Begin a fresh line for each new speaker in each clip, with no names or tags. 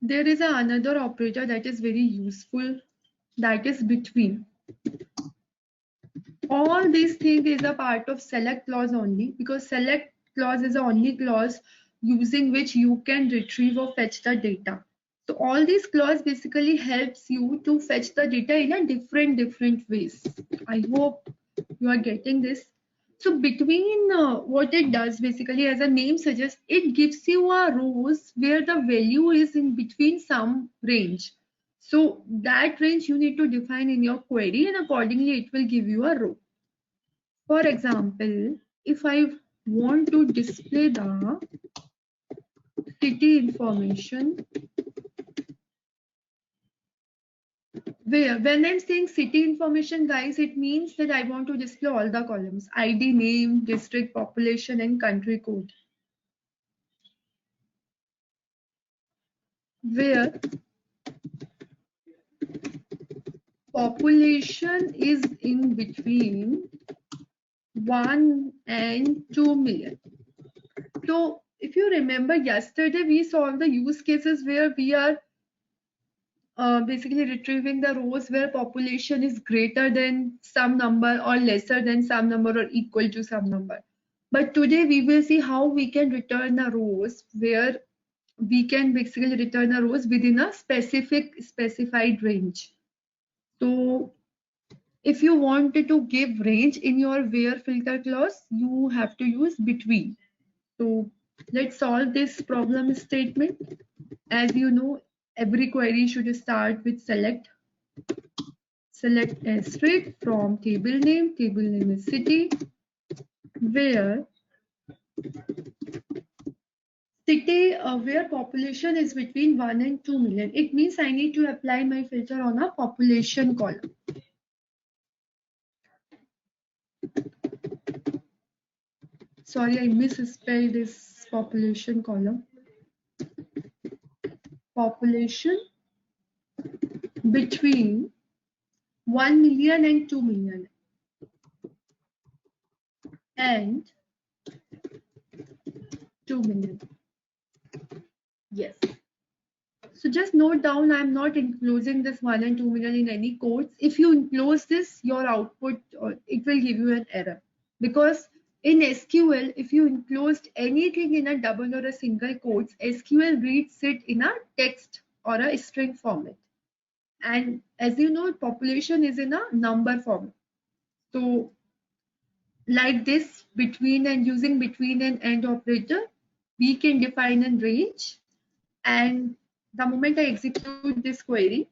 there is another operator that is very useful, that is between. All these things is a part of select clause only, because select clause is the only clause using which you can retrieve or fetch the data. So all these clause basically helps you to fetch the data in a different ways. I hope you are getting this. So between, what it does basically, as a name suggests, it gives you a rows where the value is in between some range. So that range you need to define in your query, and accordingly it will give you a row. For example, if I want to display the city information, where when I'm saying city information, guys, it means that I want to display all the columns: ID, name, district, population, and country code. Where population is in between 1 and 2 million. So if you remember, yesterday we saw the use cases where we are basically retrieving the rows where population is greater than some number or lesser than some number or equal to some number. But today we will see how we can return the rows where we can basically return the rows within a specified range. So if you wanted to give range in your where filter clause, you have to use between. So let's solve this problem statement. As you know, every query should start with select straight from table name. Table name is city, where where population is between 1 and 2 million. It means I need to apply my filter on a population column. Sorry, I misspelled this population column. Population between 1 million and 2 million. And 2 million. Yes. So just note down, I'm not enclosing this 1 and 2 million in any quotes. If you enclose this, your output, it will give you an error. Because in SQL, if you enclosed anything in a double or a single quotes, SQL reads it in a text or a string format. And as you know, population is in a number format. So like this, between and using between and end operator, we can define a range. And the moment I execute this query,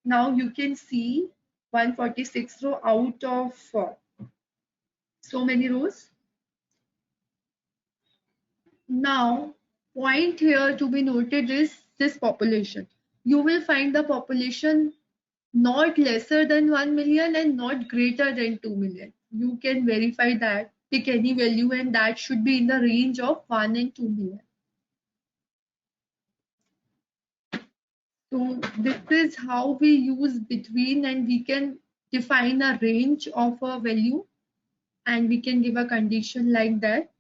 now you can see 146 row out of so many rows. Now, point here to be noted is this population. You will find the population not lesser than 1 million and not greater than 2 million. You can verify that, pick any value, and that should be in the range of 1 and 2 million. So this is how we use between, and we can define a range of a value, and we can give a condition like that.